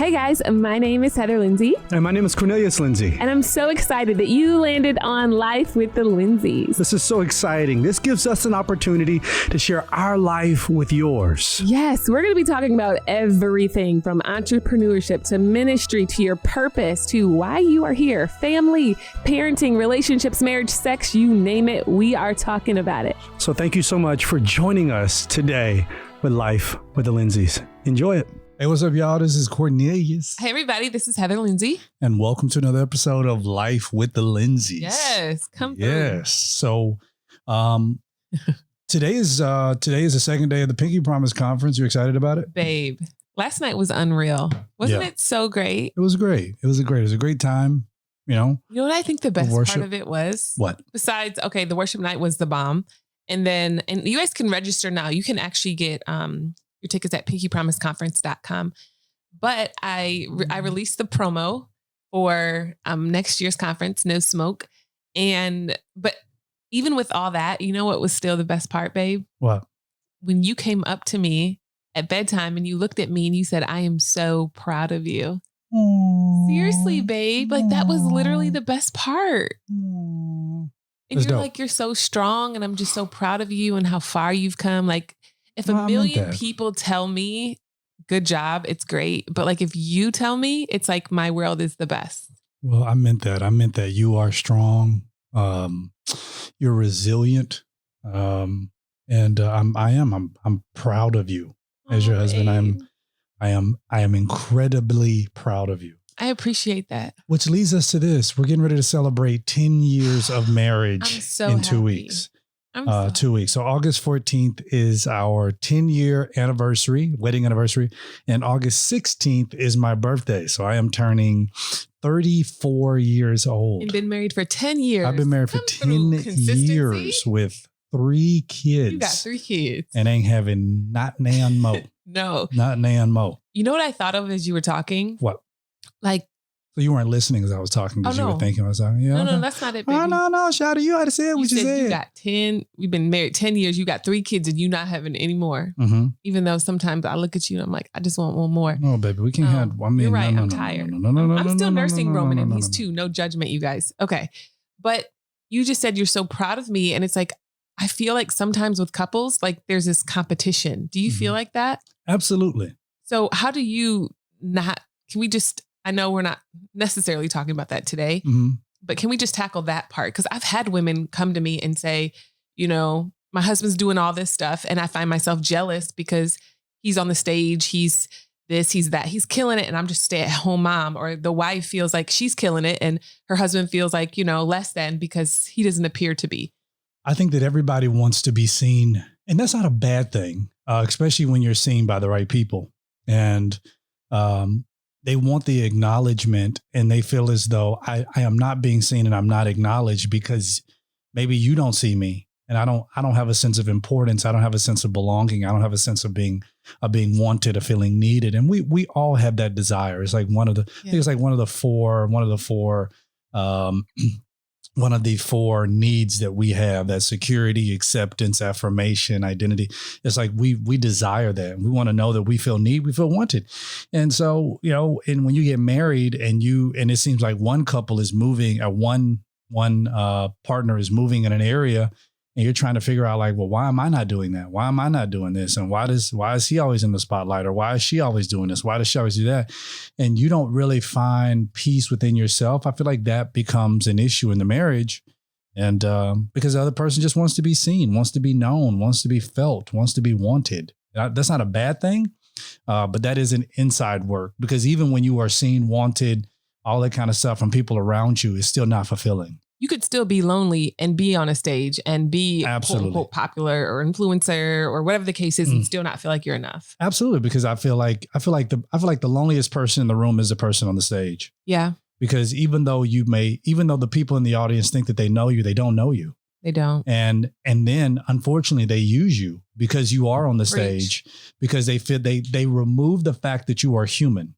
Hey guys, my name is Heather Lindsey. And my name is Cornelius Lindsey. And I'm so excited that you landed on Life with the Lindseys. This is so exciting. This gives us an opportunity to share our life with yours. Yes, we're going to be talking about everything from entrepreneurship to ministry to your purpose to why you are here, family, parenting, relationships, marriage, sex, you name it. We are talking about it. So thank you so much for joining us today with Life with the Lindseys. Enjoy it. Hey, what's up, y'all? This is Cornelius. Hey, everybody. This is Heather Lindsey. And welcome to another episode of Life with the Lindseys. Yes, come through. Yes. So today is the second day of the Pinky Promise Conference. You excited about it? Babe, last night was unreal. Wasn't it so great? It was great. It was a great time. You know what I think the best part of it was? What? Besides, okay, the worship night was the bomb. And you guys can register now. You can actually get your tickets at pinkypromiseconference.com. But I released the promo for next year's conference, No Smoke. But even with all that, you know what was still the best part, babe? What? When you came up to me at bedtime and you looked at me and you said, I am so proud of you. Aww. Seriously, babe. Like that was literally the best part. Aww. And That's you're dope. like, you're so strong and I'm just so proud of you and how far you've come. Like if a million people tell me, good job, it's great. But like if you tell me, it's like my world is the best. Well, I meant that you are strong. You're resilient. I'm proud of you as your husband. I am incredibly proud of you. I appreciate that. Which leads us to this. We're getting ready to celebrate 10 years of marriage in 2 weeks. 2 weeks. So August 14th is our 10-year anniversary, wedding anniversary. And August 16th is my birthday. So I am turning 34 years old. And been married for 10 years. I've been married for 10 years with 3 kids. You got 3 kids. And ain't having not nan mo. No. Not nan mo. You know what I thought of as you were talking? What? Like, so you weren't listening as I was talking because you were thinking I was talking. Yeah, no, that's not it, baby. No, shout out. You had to say what you said. You got 10. We've been married 10 years. You got 3 kids and you not having any more. Mm-hmm. Even though sometimes I look at you and I'm like, I just want one more. No, baby, we can't have. I mean, you're right. I'm tired. I'm still nursing Roman and he's 2. No judgment, you guys. Okay. But you just said you're so proud of me. And it's like, I feel like sometimes with couples, like there's this competition. Do you feel like that? Absolutely. So how do you can we just, I know we're not necessarily talking about that today, but can we just tackle that part? Because I've had women come to me and say, you know, my husband's doing all this stuff and I find myself jealous because he's on the stage, he's this, he's that, he's killing it. And I'm just stay-at-home mom. Or the wife feels like she's killing it and her husband feels like, you know, less than because he doesn't appear to be. I think that everybody wants to be seen, and that's not a bad thing, especially when you're seen by the right people. And they want the acknowledgement and they feel as though I am not being seen and I'm not acknowledged because maybe you don't see me and I don't have a sense of importance. I don't have a sense of belonging. I don't have a sense of being wanted or feeling needed. And we all have that desire. It's like one of the four needs that we have, that security, acceptance, affirmation, identity. It's like we desire that. We want to know that we feel need, we feel wanted. And so, you know, and when you get married and it seems like one couple is moving, or one partner is moving in an area and you're trying to figure out like, well, why am I not doing that? Why am I not doing this? And why is he always in the spotlight? Or why is she always doing this? Why does she always do that? And you don't really find peace within yourself. I feel like that becomes an issue in the marriage. And because the other person just wants to be seen, wants to be known, wants to be felt, wants to be wanted. That's not a bad thing, but that is an inside work because even when you are seen, wanted, all that kind of stuff from people around you is still not fulfilling. You could still be lonely and be on a stage and be quote unquote popular or influencer or whatever the case is and still not feel like you're enough. Absolutely. Because I feel like the loneliest person in the room is the person on the stage. Yeah. Because even though the people in the audience think that they know you, they don't know you. They don't. And then unfortunately they use you because you are on the stage because they remove the fact that you are human.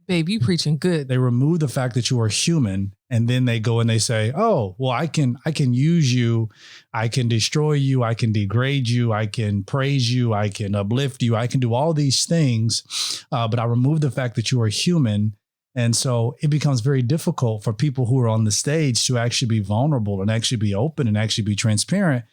Babe, you preaching good. They remove the fact that you are human, and then they go and they say, oh, well, I can use you. I can destroy you. I can degrade you. I can praise you. I can uplift you. I can do all these things. But I remove the fact that you are human. And so it becomes very difficult for people who are on the stage to actually be vulnerable and actually be open and actually be transparent.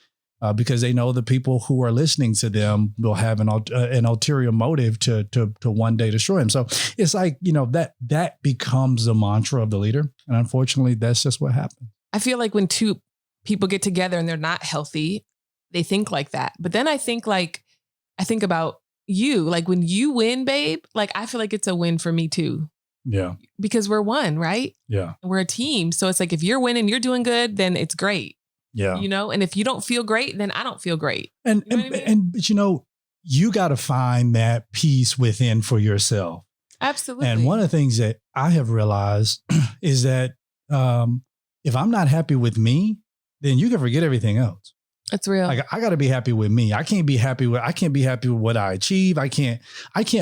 Because they know the people who are listening to them will have an ulterior motive to one day destroy them. So it's like, that becomes the mantra of the leader. And unfortunately, that's just what happens. I feel like when two people get together and they're not healthy, they think like that. But then I think about you, like when you win, babe, like I feel like it's a win for me too. Yeah. Because we're one, right? Yeah. We're a team. So it's like, if you're winning, you're doing good, then it's great. Yeah. And if you don't feel great, then I don't feel great. But you got to find that peace within for yourself. Absolutely. And one of the things that I have realized is that if I'm not happy with me, then you can forget everything else. That's real. Like I got to be happy with me. I can't be happy with what I achieve. I can't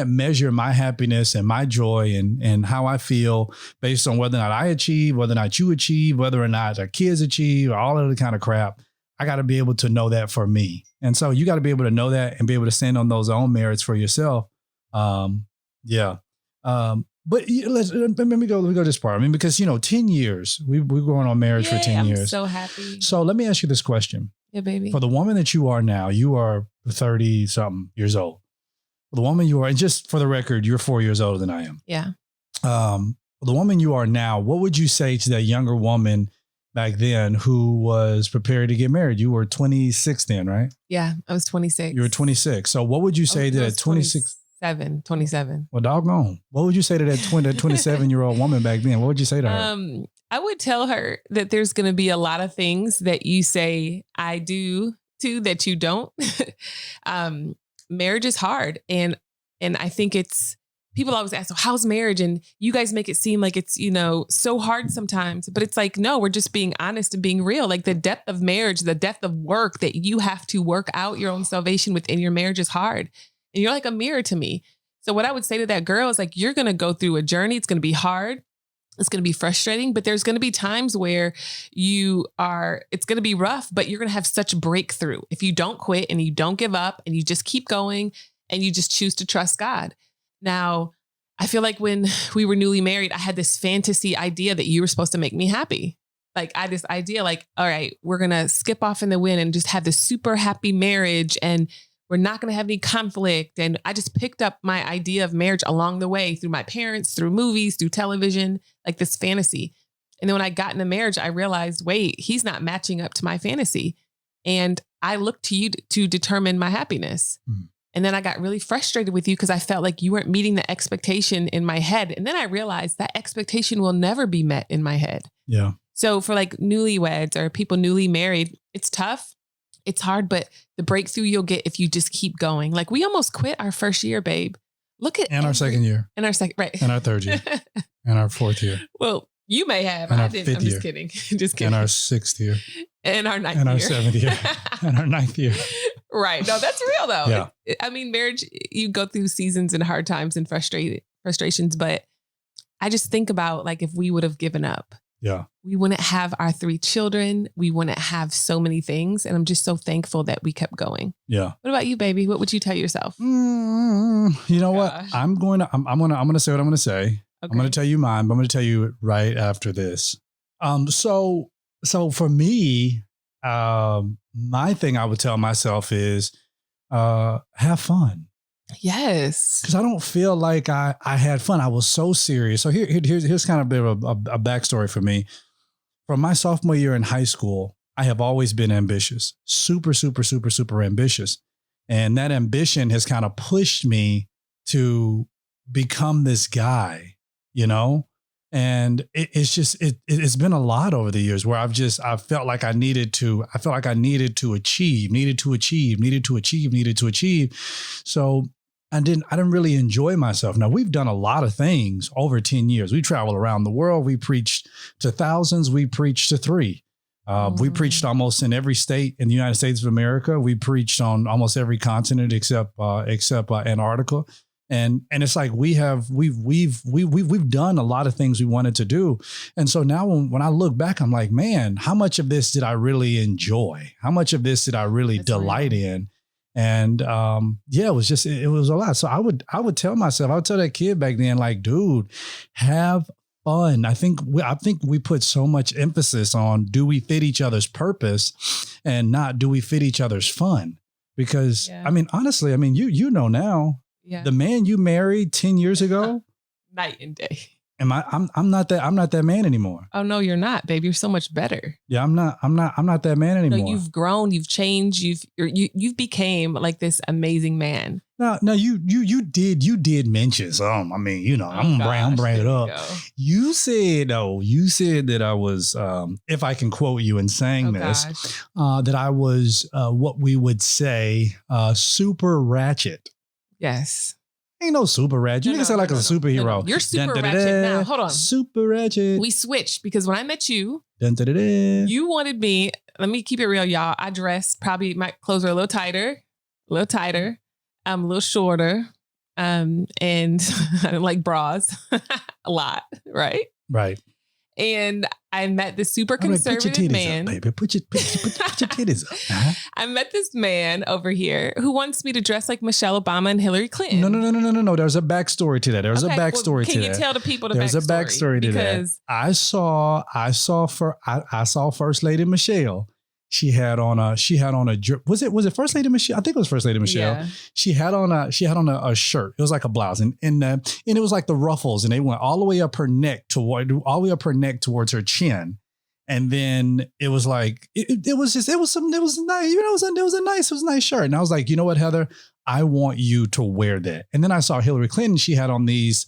measure my happiness and my joy and how I feel based on whether or not I achieve, whether or not you achieve, whether or not our kids achieve, or all of the kind of crap. I got to be able to know that for me. And so you got to be able to know that and be able to stand on those own merits for yourself. Yeah. But let me go this part. I mean, because, 10 years, we're going on marriage for 10 years. I'm so happy. So let me ask you this question. Yeah, baby. For the woman that you are now, you are 30 something years old. For the woman you are, and just for the record, you're 4 years older than I am. Yeah. For the woman you are now, what would you say to that younger woman back then who was prepared to get married? You were 26 then, right? Yeah, I was 26. You were 26. So what would you say to that 26? 27. Well, doggone. What would you say to that 27-year-old woman back then? What would you say to her? I would tell her that there's going to be a lot of things that you say I do too that you don't. Marriage is hard. And I think people always ask, so how's marriage? And you guys make it seem like it's, so hard sometimes, but it's like, no, we're just being honest and being real. Like the depth of marriage, the depth of work that you have to work out your own salvation within your marriage is hard. And you're like a mirror to me. So what I would say to that girl is like, you're going to go through a journey. It's going to be hard. It's going to be frustrating, but there's going to be times where it's going to be rough, but you're going to have such breakthrough if you don't quit and you don't give up and you just keep going and you just choose to trust God. Now, I feel like when we were newly married, I had this fantasy idea that you were supposed to make me happy. Like I had this idea like, all right, we're going to skip off in the wind and just have this super happy marriage and we're not going to have any conflict. And I just picked up my idea of marriage along the way through my parents, through movies, through television, like this fantasy. And then when I got into marriage, I realized, wait, he's not matching up to my fantasy. And I looked to you to determine my happiness. Mm. And then I got really frustrated with you because I felt like you weren't meeting the expectation in my head. And then I realized that expectation will never be met in my head. Yeah. So for like newlyweds or people newly married, it's tough. It's hard, but the breakthrough you'll get if you just keep going. Like we almost quit our first year, babe. Look at our second year. And our second, right. And our third year. And our fourth year. Well, you may have. And I our didn't. fifth I'm just year. kidding. Just kidding. And our sixth year. And our ninth year. And our seventh year. And our ninth year. Right. No, that's real though. Yeah. I mean, marriage, you go through seasons and hard times and frustrations, but I just think about like if we would have given up. Yeah. We wouldn't have our 3 children. We wouldn't have so many things. And I'm just so thankful that we kept going. Yeah. What about you, baby? What would you tell yourself? You know what? I'm going to say what I'm going to say. Okay. I'm going to tell you mine, but I'm going to tell you it right after this. So for me, my thing I would tell myself is, have fun. Yes. Because I don't feel like I had fun. I was so serious. So here's kind of a bit of a backstory for me. From my sophomore year in high school, I have always been ambitious, super, super, super, super ambitious. And that ambition has kind of pushed me to become this guy, and it's been a lot over the years where I felt like I needed to achieve. So I didn't really enjoy myself. Now we've done a lot of things over 10 years. We traveled around the world. We preached to thousands. We preached to 3. We preached almost in every state in the United States of America. We preached on almost every continent except Antarctica. And it's like we've done a lot of things we wanted to do. And so now when I look back, I'm like, man, how much of this did I really enjoy? How much of this did I really delight in? And it was a lot. So I would tell myself, I would tell that kid back then, like, dude, have fun. I think we put so much emphasis on, do we fit each other's purpose and not do we fit each other's fun? Because I mean, honestly, I mean, you know now, the man you married 10 years ago, night and day. I'm not that man anymore. Oh no, you're not, babe. You're so much better. Yeah, I'm not that man anymore. No, you've grown, you've changed, you've became like this amazing man. No, you did mention some. I mean, you know, I'm bringing it up. You said that I was, if I can quote you in saying that I was what we would say super ratchet. Yes. Ain't no super ratchet. You can say like a superhero. No. You're super ratchet now. Hold on. Super ratchet. We switched because when I met you, you wanted me. Let me keep it real, y'all. I dressed probably my clothes were a little tighter. I'm a little shorter. And I don't like bras a lot. Right. Right. And I met this super conservative man. Up, baby. Put your titties up. Uh-huh. I met this man over here who wants me to dress like Michelle Obama and Hillary Clinton. No. There's a backstory to that. There's a backstory to that. Can you tell the people the There's backstory? There's a backstory to that. I saw First Lady Michelle. She had on a was it First Lady Michelle? I think it was First Lady Michelle. Yeah. She had on a shirt. It was like a blouse, and it was like the ruffles, and they went all the way up her neck towards her chin. And then it was like it was nice. You know, it was a nice shirt. And I was like, you know what, Heather, I want you to wear that. And then I saw Hillary Clinton. She had on these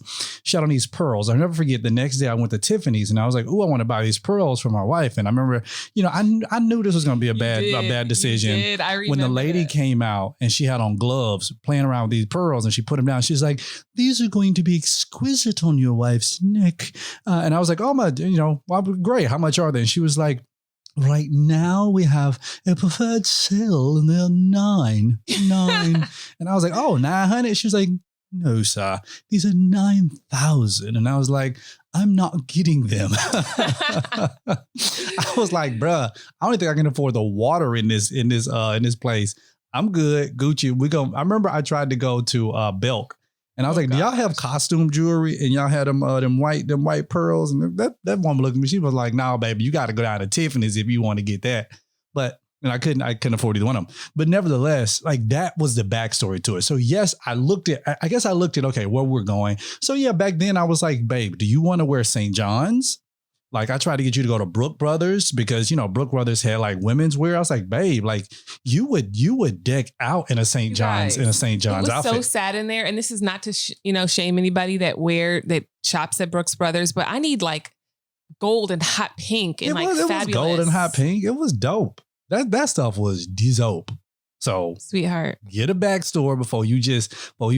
pearls. I'll never forget. The next day I went to Tiffany's and I was like, oh, I want to buy these pearls for my wife. And I remember, you know, I knew this was going to be a bad decision. You did. I remember when the lady came out and she had on gloves playing around with these pearls and she put them down. She's like, these are going to be exquisite on your wife's neck. And I was like, oh my, you know, well, great. How much are they? And she was like, right now we have a preferred sale and they're $9. And I was like, oh, 900. She was like, no, sir, these are 9,000. And I was like, I'm not getting them. I was like, bruh, I don't think I can afford the water in this place. I'm good. Gucci. I remember I tried to go to Belk. And I was like, do y'all have costume jewelry? And y'all had them white pearls. And that woman looked at me. She was like, no, baby, you got to go down to Tiffany's if you want to get that. But I couldn't afford either one of them. But nevertheless, like that was the backstory to it. So yes, I guess I looked at, okay, where we're going. So yeah, back then I was like, babe, do you want to wear St. John's? Like I tried to get you to go to Brook Brothers because, you know, Brook Brothers had like women's wear. I was like, babe, like you would deck out in a St. John's outfit. It was so sad in there. And this is not to, shame anybody that shops at Brooks Brothers, but I need like gold and hot pink and fabulous. It was gold and hot pink. It was dope. That stuff was dope. So, sweetheart, get a backstory before you just woo.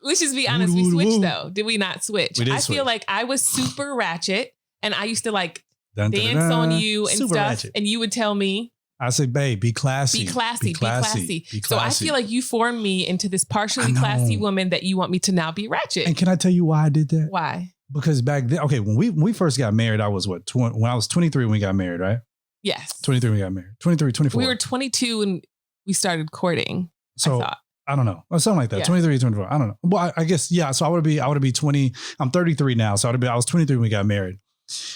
Let's just be honest. We switched though. Did we not switch? I feel like I was super ratchet and I used to like dance on you and super stuff. Ratchet. And you would tell me, I said, babe, be classy. Be classy. So I feel like you formed me into this partially classy woman that you want me to now be ratchet. And can I tell you why I did that? Why? Because back then, okay, when we first got married, I was when I was 23 when we got married, right? Yes. 23 we got married. 23, 24. We were 22 when we started courting. So I don't know. Or something like that. Yeah. 23, 24. I don't know. Well, I guess, yeah. So I would be 20. I'm 33 now. So I was 23 when we got married.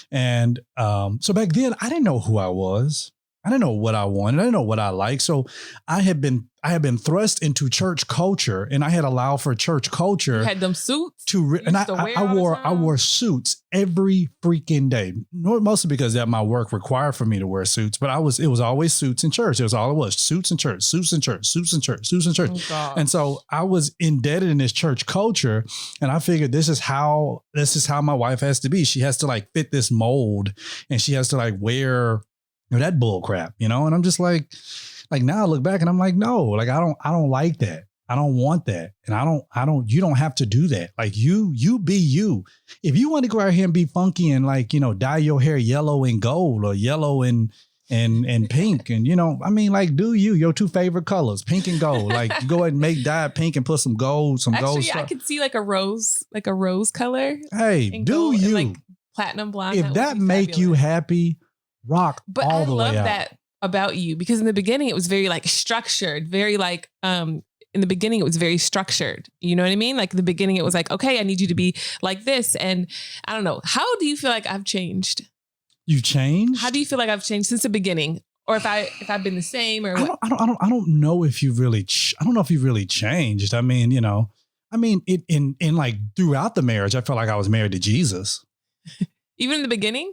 And so back then I didn't know who I was. I didn't know what I wanted. I didn't know what I liked. So I had been thrust into church culture, and I had allowed for church culture. You had them suits, and I wore suits every freaking day. Mostly because that my work required for me to wear suits. But it was always suits in church. It was all it was: suits in church, suits in church, suits in church, suits in church. Oh, and so I was indebted in this church culture, and I figured this is how my wife has to be. She has to like fit this mold, and she has to like wear that bull crap, and I'm just like now I look back and I'm like, no, like I don't like that. I don't want that. And you don't have to do that. Like you be you. If you want to go out here and be funky and like, dye your hair yellow and gold or yellow and and pink. And, I mean, like, do your two favorite colors, pink and gold. Like, go ahead and make dye pink and put some gold, Actually, stuff. I could see like a rose color. Hey, do you? Like platinum blonde. If that make you happy, rock but all the way out. I love that about you, because in the beginning it was very like structured, very like, in the beginning, it was very structured. You know what I mean? Like in the beginning, it was like, okay, I need you to be like this. And I don't know. How do you feel like I've changed? You changed? How do you feel like I've changed since the beginning? Or if I've been the same or what? I don't know if you really, I don't know if you really changed. I mean, in like throughout the marriage, I felt like I was married to Jesus. Even in the beginning?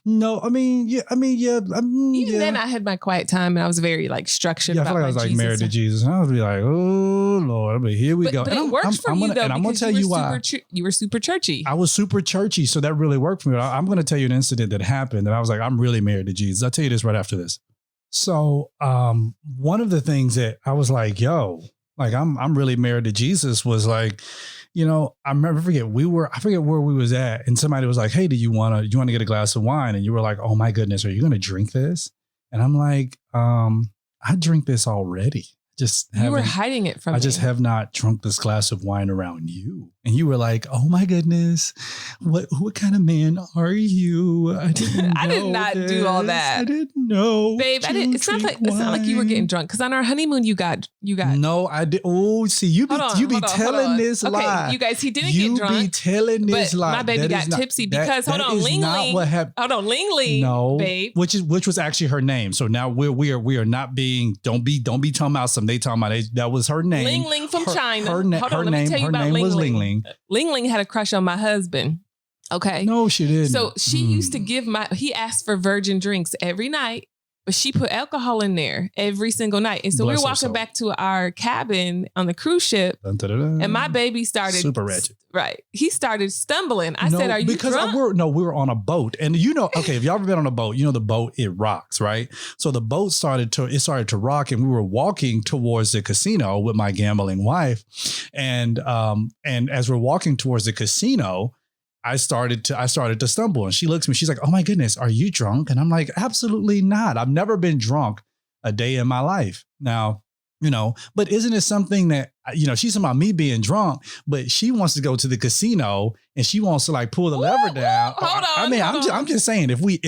No, Even then I had my quiet time and I was very like structured. Yeah, I feel like I was like married to Jesus. And I would be like, oh Lord, but here we go. But it worked for you though, and I'm gonna tell you why. You were super churchy. I was super churchy, so that really worked for me. I'm gonna tell you an incident that happened that I was like, I'm really married to Jesus. I'll tell you this right after this. So one of the things that I was like, yo, like I'm really married to Jesus was like, I forget where we was at, and somebody was like, hey, do you want to get a glass of wine? And you were like, oh my goodness, are you going to drink this? And I'm like, I drink this already. You were hiding it from me. I just have not drunk this glass of wine around you. And you were like, oh my goodness, what kind of man are you? I did not do all that. I didn't know. Babe, it's not like you were getting drunk, because on our honeymoon you got No, I did. Oh, see, you be telling this lie. Okay, you guys, he didn't get drunk. You be telling this lie. My baby got tipsy because Ling Ling. Hold on, Ling Ling. No, babe. Which was actually her name. So now we are not being. Don't be talking about something they talking about. That was her name. Ling Ling from China. Hold on, let me tell you about Ling Ling. Ling Ling had a crush on my husband. Okay. No, she didn't. So she used to he asked for virgin drinks every night, but she put alcohol in there every single night. And so we were walking back to our cabin on the cruise ship, and my baby started super Ratchet. Right. He started stumbling. I said, are you drunk? We were on a boat. And okay, if y'all ever been on a boat, the boat, it rocks, right? So the boat started to rock, and we were walking towards the casino with my gambling wife. And as we're walking towards the casino, I started to stumble, and she looks at me. She's like, oh my goodness, are you drunk? And I'm like, absolutely not. I've never been drunk a day in my life. Now, but isn't it something that, she's talking about me being drunk, but she wants to go to the casino and she wants to like pull the lever down. Hold on. I'm just saying, if we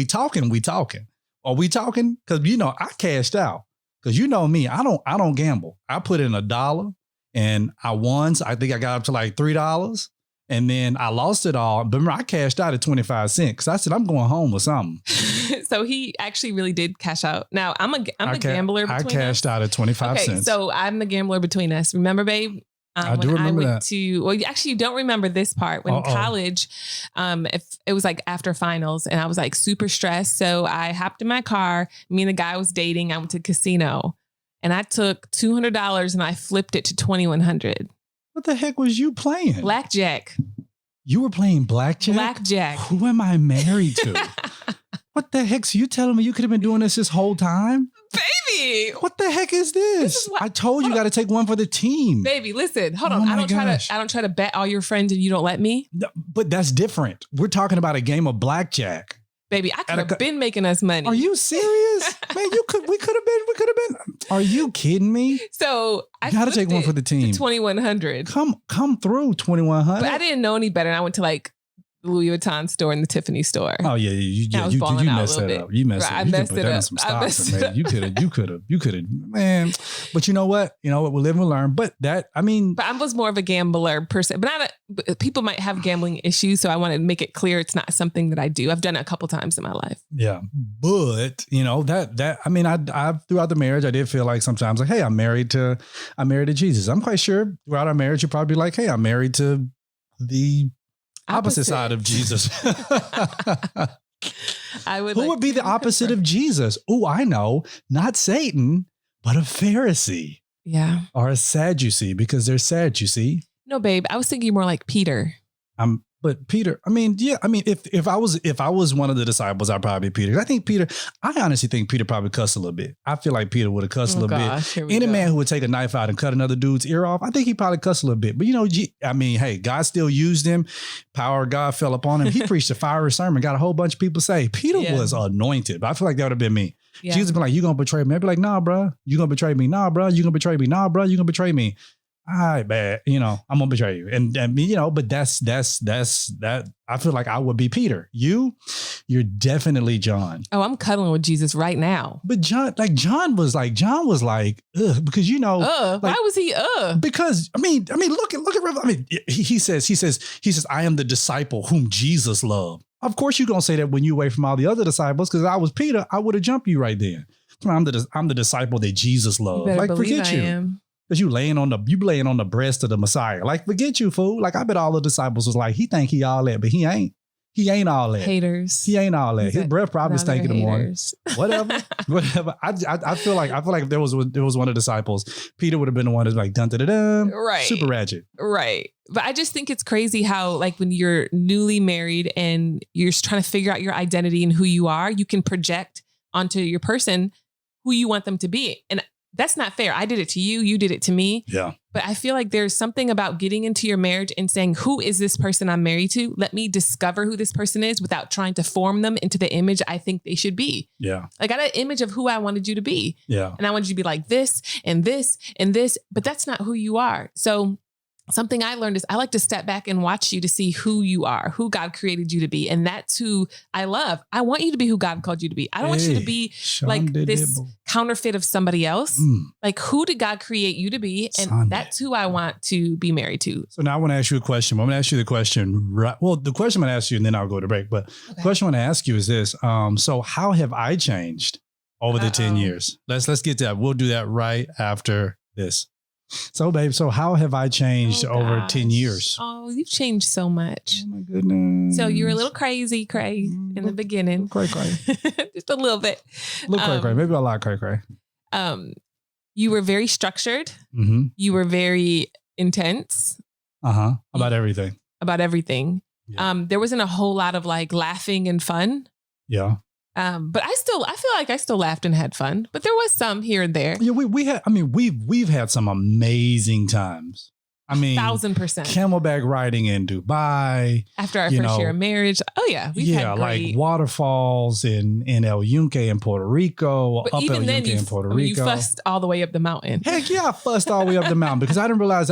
talking, we talking. Are we talking? Cause I cashed out. Cause me, I don't gamble. I put in $1 and I won. So I think I got up to like $3. And then I lost it all. But remember, I cashed out at 25 cents because I said, I'm going home with something. So he actually really did cash out. Now, I'm the gambler between us. I cashed out at 25 cents. So I'm the gambler between us. Remember, babe? I do remember that. Actually, you don't remember this part. When in college, if it was like after finals, and I was like super stressed. So I hopped in my car. Me and the guy I was dating, I went to the casino. And I took $200 and I flipped it to $2,100. What the heck was you playing? Blackjack. You were playing blackjack? Blackjack. Who am I married to? What the heck? So you telling me you could have been doing this whole time? Baby. What the heck is this? I told you got to take one for the team. Baby, listen, hold on. I don't try to bet all your friends and you don't let me. No, but that's different. We're talking about a game of blackjack. Baby, I could have been making us money. Are you serious? Man, we could have been. Are you kidding me? So I got to take one for the team. 2,100. Come through 2,100. But I didn't know any better. And I went to like the Louis Vuitton store and the Tiffany store. Oh yeah, you messed that up. You messed it up. You could put that in some stocks, man. You could have, man. But you know what? We'll live and learn. But but I was more of a gambler person. But people might have gambling issues, so I want to make it clear it's not something that I do. I've done it a couple times in my life. Yeah, but I throughout the marriage, I did feel like sometimes like, hey, I'm married to Jesus. I'm quite sure throughout our marriage, you're probably like, hey, I'm married to the opposite side of Jesus. Who would be the opposite of Jesus? Oh, I know. Not Satan, but a Pharisee. Yeah. Or a Sadducee, because they're sad, you see. No, babe. I was thinking more like Peter. But Peter, if I was one of the disciples, I'd probably be Peter. I honestly think Peter probably cussed a little bit. I feel like Peter would have cussed a little bit. Any man who would take a knife out and cut another dude's ear off, I think he probably cussed a little bit. But hey, God still used him. Power of God fell upon him. He preached a fiery sermon, got a whole bunch of people saved. Peter was anointed. But I feel like that would have been me. Yeah. Jesus would be like, you gonna betray me? I'd be like, nah, bro. You gonna betray me? Nah, bro. You gonna betray me? Nah, bro. You gonna betray me? All right, bad. I'm gonna betray you. And but that's that. I feel like I would be Peter. You're definitely John. Oh, I'm cuddling with Jesus right now. But John was like, ugh, because why was he Because look at he says, I am the disciple whom Jesus loved. Of course you're gonna say that when you away from all the other disciples, because I was Peter, I would have jumped you right then. I'm the disciple that Jesus loved. You like forget you. Am. Because you laying on the breast of the Messiah. Like, forget you, fool. Like, I bet all the disciples was like, he think he all that, but he ain't. He ain't all that. Haters. He ain't all that. His breath probably stank in the morning. Whatever. I feel like if there was one of the disciples, Peter would have been the one that's like dun dun dun. Right. Super ratchet. Right. But I just think it's crazy how, like, when you're newly married and you're trying to figure out your identity and who you are, you can project onto your person who you want them to be. And that's not fair. I did it to you. You did it to me. Yeah. But I feel like there's something about getting into your marriage and saying, who is this person I'm married to? Let me discover who this person is without trying to form them into the image I think they should be. Yeah. I got an image of who I wanted you to be. Yeah. And I wanted you to be like this and this and this, but that's not who you are. So something I learned is I like to step back and watch you to see who you are, who God created you to be. And that's who I love. I want you to be who God called you to be. I don't want you to be like this counterfeit of somebody else. Like, who did God create you to be? And that's who I want to be married to. So now I want to ask you a question. I'm going to ask you the question. Well, the question I'm going to ask you, and then I'll go to break. But the question I want to ask you is this. So how have I changed over the 10 years? Let's get to that. We'll do that right after this. So, babe, how have I changed over 10 years? Oh, you've changed so much. Oh, my goodness. So you were a little crazy in the beginning. Cray. Just a little bit. A little cray. Maybe a lot cray. You were very structured. Mm-hmm. You were very intense. About everything. Yeah. There wasn't a whole lot of like laughing and fun. Yeah. But I feel like I still laughed and had fun, but there was some here and there. Yeah, we've had some amazing times. 1,000%. Camelback riding in Dubai. After our first year of marriage. Oh yeah. We've had great. Like waterfalls in El Yunque in Puerto Rico. But up even El then Yunque in Puerto Rico. You fussed all the way up the mountain. Heck yeah, I fussed all the way up the mountain because I didn't realize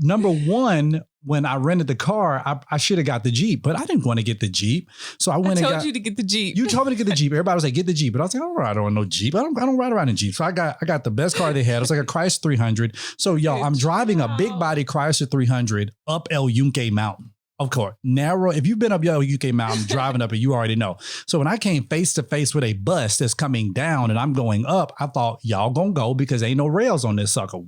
number one, when I rented the car, I should have got the Jeep, but I didn't want to get the Jeep. So I told you to get the Jeep. You told me to get the Jeep. Everybody was like, get the Jeep. But I was like, I don't ride on no Jeep. I don't ride around in Jeep. So I got the best car they had. It was like a Chrysler 300. So y'all, I'm driving a big body Chrysler 300 up El Yunque Mountain. Of course, narrow. If you've been up El Yunque Mountain, driving up it, you already know. So when I came face to face with a bus that's coming down and I'm going up, I thought y'all gonna go because ain't no rails on this sucker.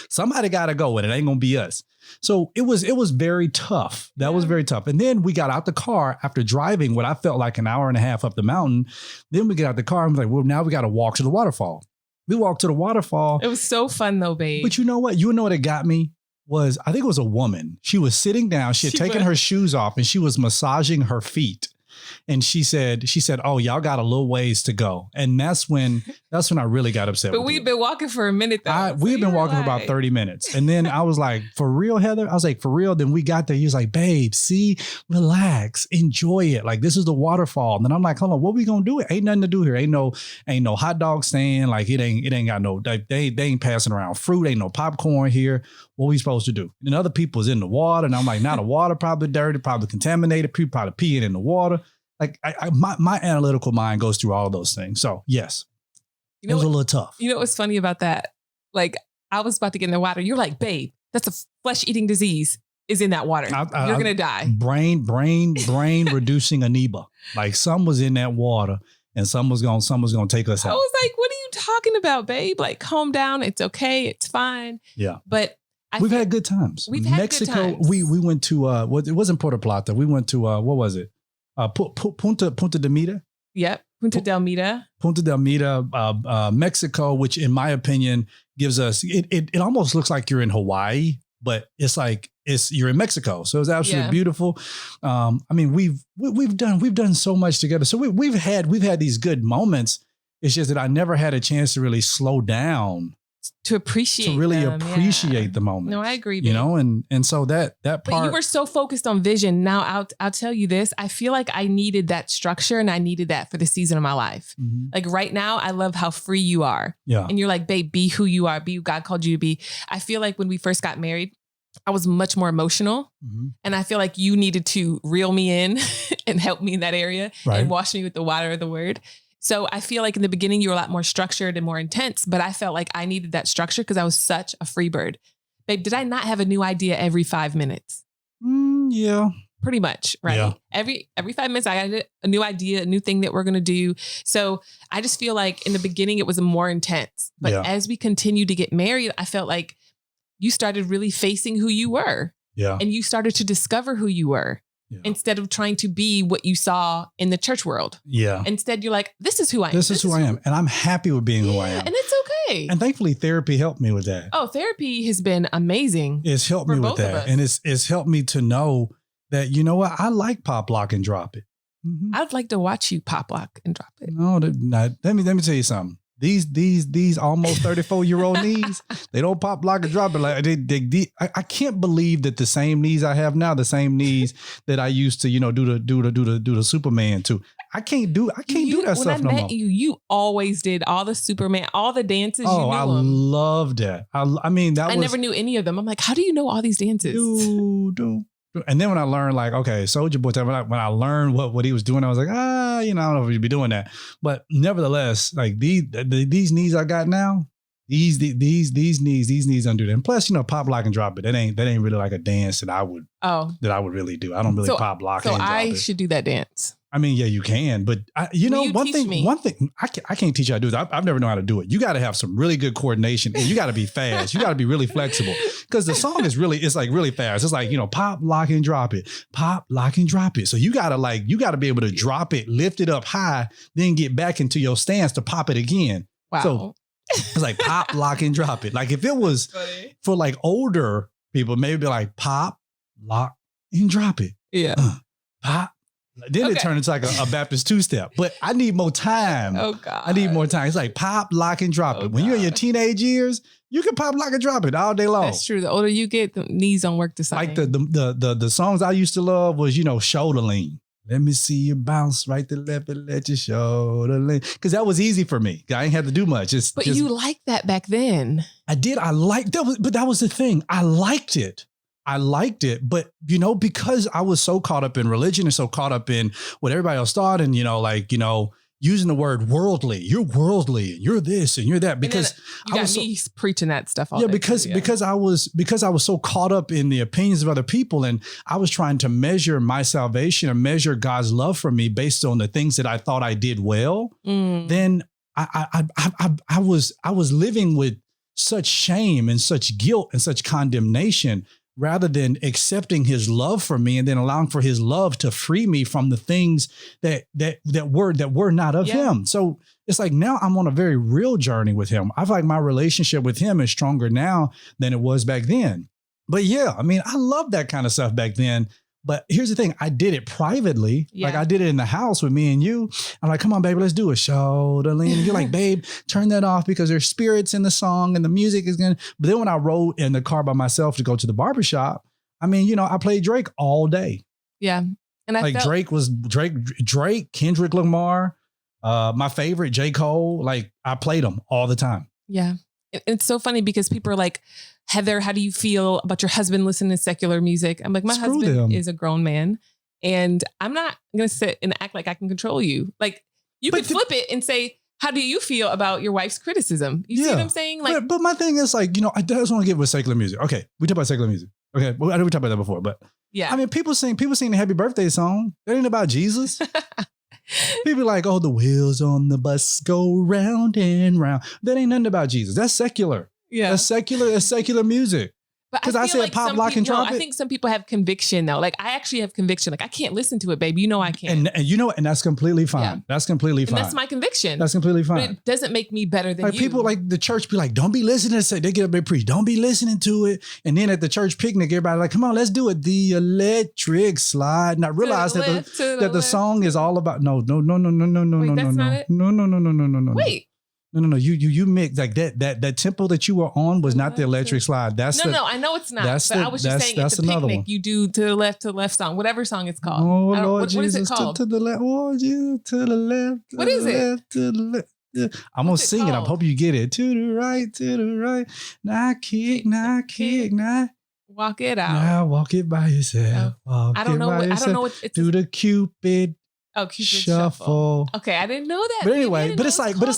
Somebody gotta go and it ain't gonna be us. So it was very tough. That was very tough. And then we got out the car after driving what I felt like an hour and a half up the mountain. Then we get out the car and we're like, well, now we got to walk to the waterfall. We walked to the waterfall. It was so fun though, babe. But you know what? You know what it got me? Was I think it was a woman. She was sitting down. She had taken her shoes off and she was massaging her feet. And she said, oh, y'all got a little ways to go. And that's when I really got upset. But we've been walking for a minute though. We've been walking for about 30 minutes. And then I was like, for real, Heather? I was like, for real? Then we got there. He was like, babe, see, relax, enjoy it. Like, this is the waterfall. And then I'm like, hold on, what we gonna do? Ain't nothing to do here. Ain't no hot dog stand. Like it ain't got no, they ain't passing around fruit. Ain't no popcorn here. What we supposed to do? And other people's in the water. And I'm like, now the water probably dirty, probably contaminated. People probably peeing in the water. Like my analytical mind goes through all of those things. So yes, it was a little tough. You know what's funny about that? Like I was about to get in the water. You're like, babe, that's a flesh-eating disease is in that water. You're going to die. Brain reducing amoeba. Like some was in that water and some was going to take us out. I was like, what are you talking about, babe? Like calm down. It's okay. It's fine. Yeah. But we've had good times. We've had Mexico, good times. We went to, it wasn't Puerto Plata. We went to, what was it? Punta de Mita. Yep. Punta del Mita, Mexico, which in my opinion gives us, it almost looks like you're in Hawaii but it's like, you're in Mexico. So it's absolutely beautiful. I mean, we've done so much together. So we've had these good moments. It's just that I never had a chance to really slow down to appreciate the moment. No, I agree. Babe. You know, and so that part. But you were so focused on vision. Now I'll tell you this. I feel like I needed that structure, and I needed that for the season of my life. Mm-hmm. Like right now, I love how free you are. Yeah. And you're like, babe, be who you are. Be who God called you to be. I feel like when we first got married, I was much more emotional. Mm-hmm. And I feel like you needed to reel me in and help me in that area and wash me with the water of the word. So I feel like in the beginning, you were a lot more structured and more intense, but I felt like I needed that structure because I was such a free bird. Babe, did I not have a new idea every 5 minutes? Yeah. Pretty much, right? Yeah. Every 5 minutes, I got a new idea, a new thing that we're going to do. So I just feel like in the beginning, it was more intense. But as we continued to get married, I felt like you started really facing who you were. Yeah. And you started to discover who you were. Yeah. Instead of trying to be what you saw in the church world. Yeah. Instead, you're like, this is who I am. This is who I am. And I'm happy with being who I am. And it's okay. And thankfully, therapy helped me with that. Oh, therapy has been amazing. It's helped me with that. And it's helped me to know that, you know what? I like pop, lock, and drop it. Mm-hmm. I'd like to watch you pop, lock, and drop it. No, let me tell you something. These almost 34-year-old knees, they don't pop, lock, and drop it. Like I can't believe that the same knees I have now, the same knees that I used to, do the Superman to. I can't do that stuff no more. When I met you, you always did all the Superman, all the dances. Oh, I love that. I never knew any of them. I'm like, how do you know all these dances? And then when I learned, like, okay, Soulja Boy, when I learned what he was doing, I was like, I don't know if he'd be doing that. But nevertheless, like these knees I got now, these knees undo them. Plus, pop, lock, and drop it. That ain't really like a dance that I would really do. I don't really pop, lock, and drop it. So I should do that dance. I mean, yeah, you can, but one thing I can't teach you how to do it. I've never known how to do it. You got to have some really good coordination, and you got to be fast. You got to be really flexible because the song is really fast. It's like, pop, lock, and drop it, pop, lock, and drop it. So you got to be able to drop it, lift it up high, then get back into your stance to pop it again. Wow. So it's like pop, lock, and drop it. Like if it was for like older people, maybe like pop, lock, and drop it. Yeah. Pop. Then it turned into like a Baptist two-step. But I need more time. Oh, God. I need more time. It's like pop, lock, and drop it. When you're in your teenage years, you can pop, lock, and drop it all day long. That's true. The older you get, the knees don't work the same. Like the songs I used to love was, shoulder lean. Let me see you bounce right to left and let your shoulder lean. Because that was easy for me. I ain't had to do much. But you liked that back then. I did. But that was the thing. I liked it. But, because I was so caught up in religion and so caught up in what everybody else thought and, using the word worldly, you're worldly and you're this and you're that because you got me preaching that stuff. All because I was so caught up in the opinions of other people and I was trying to measure my salvation and measure God's love for me based on the things that I thought I did well. Then I was living with such shame and such guilt and such condemnation rather than accepting his love for me and then allowing for his love to free me from the things that were not of him. So it's like now I'm on a very real journey with him. I feel like my relationship with him is stronger now than it was back then. But yeah, I mean, I love that kind of stuff back then. But here's the thing. I did it privately. Yeah. Like I did it in the house with me and you. I'm like, come on, baby, let's do a shoulder lean. And you're like, babe, turn that off because there's spirits in the song and the music is going to. But then when I rode in the car by myself to go to the barbershop, I mean, I played Drake all day. Yeah. And I Drake, Kendrick Lamar, my favorite, J. Cole. Like I played them all the time. Yeah. It's so funny because people are like, Heather, how do you feel about your husband listening to secular music? I'm like, my husband is a grown man and I'm not going to sit and act like I can control you. Like you could flip it and say, how do you feel about your wife's criticism? You see what I'm saying? Like, but my thing is like, I just want to get with secular music. Okay. We talked about secular music. Okay. Well, I know we talked about that before, but yeah, I mean, people sing the happy birthday song. That ain't about Jesus. People like, oh, the wheels on the bus go round and round. That ain't nothing about Jesus. That's secular. Yeah. That's secular music. Because I said pop, lock, and trumpet. I think some people have conviction though. Like I actually have conviction. Like I can't listen to it, baby. You know I can't. And you know what? And that's completely fine. Yeah. That's completely fine. And that's my conviction. That's completely fine. But it doesn't make me better than like you. People like the church be like, don't be listening to it. They get up and preach. Don't be listening to it. And then at the church picnic, everybody like, come on, let's do it. The electric slide. And I realized that the song is all about no. Wait, that's not it? No. Wait. No. You mix like that tempo that you were on was not the electric slide. That's no. I know it's not. But I was just saying at the picnic, you do to the left song, whatever song it's called. Oh Lord what is it Jesus, called? to the left. Oh Jesus, to the left. What is it? To the left. Yeah. I'm gonna sing it. I hope you get it. To the right. Now kick. Now walk it out. Now walk it by yourself. I don't know what it's. Do the Cupid. Oh, Cupid shuffle. Okay, I didn't know that. But anyway, but it's like those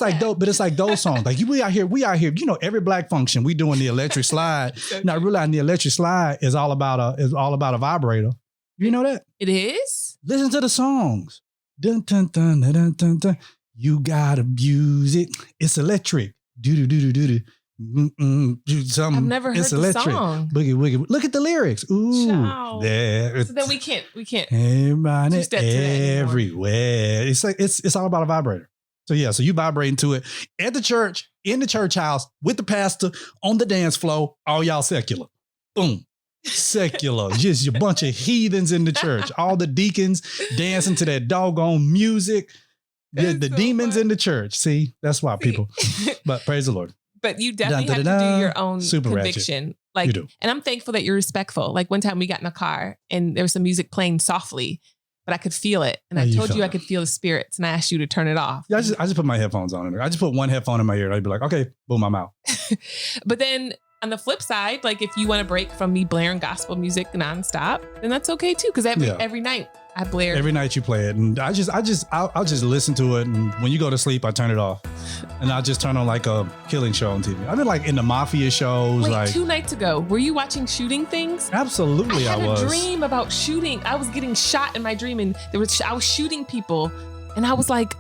songs. Like we out here, you know, every black function, we doing the electric slide. Not realizing the electric slide is all about a vibrator. You know that? It is? Listen to the songs. Dun dun dun dun dun dun. You gotta use it. It's electric. Do do. I've never heard the song. Boogie woogie. Look at the lyrics. Ooh, there. So then we can't. Everybody everywhere. It's like it's all about a vibrator. So yeah, so you vibrating to it at the church, in the church house, with the pastor, on the dance floor. All y'all secular. Boom. Secular. Just a bunch of heathens in the church. All the deacons dancing to that doggone music. The demons in the church. See, that's why people. But praise the Lord. But you definitely have to do your own conviction. Ratchet. Like, you do. And I'm thankful that you're respectful. Like one time we got in a car and there was some music playing softly, but I could feel it. And I told you I could feel the spirits and I asked you to turn it off. Yeah, I just put my headphones on. I just put one headphone in my ear and I'd be like, okay, boom, I'm out. But then on the flip side, like if you want to break from me blaring gospel music nonstop, then that's okay too. Because every night I blare. Every night you play it. And I'll just listen to it. And when you go to sleep, I turn it off. And I'll just turn on like a killing show on TV. I've been like in the mafia shows. Wait, 2 nights ago, were you watching shooting things? Absolutely, I was. I had a dream about shooting. I was getting shot in my dream and I was shooting people. And I was like,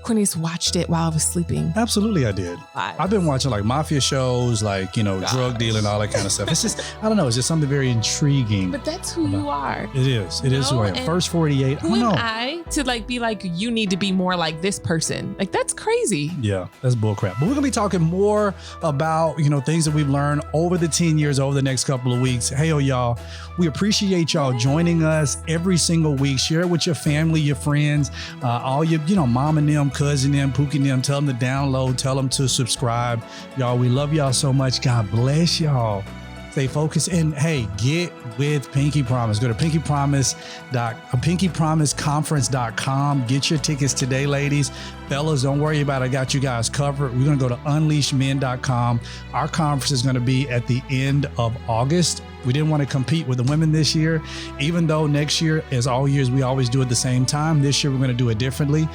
Cornelius watched it while I was sleeping. Absolutely, I did. I've been watching like mafia shows, like, you know, drug dealing, all that kind of stuff. It's just, I don't know, it's just something very intriguing. But that's who you are. It is. It is who I am. First 48. Who am I to like be like, you need to be more like this person? Like, that's crazy. Yeah, that's bullcrap. But we're going to be talking more about, you know, things that we've learned over the 10 years, over the next couple of weeks. Hey, y'all, we appreciate y'all joining us every single week. Share it with your family, your friends, all your, you know, mom and them, cousin them, Pookie them, tell them to download, tell them to subscribe. Y'all, we love y'all so much. God bless y'all. Stay focused and hey, get with Pinky Promise. Go to pinkypromiseconference.com. Get your tickets today, ladies. Fellas, don't worry about it. I got you guys covered. We're going to go to unleashedmen.com. Our conference is going to be at the end of August. We didn't want to compete with the women this year, even though next year, as all years, we always do it at the same time. This year, we're going to do it differently.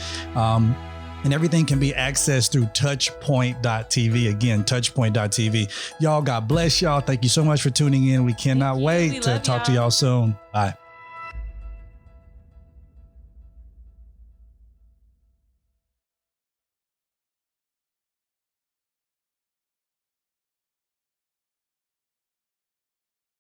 And everything can be accessed through touchpoint.tv. Again, touchpoint.tv. Y'all, God bless y'all. Thank you so much for tuning in. We cannot wait to talk to y'all soon. Bye.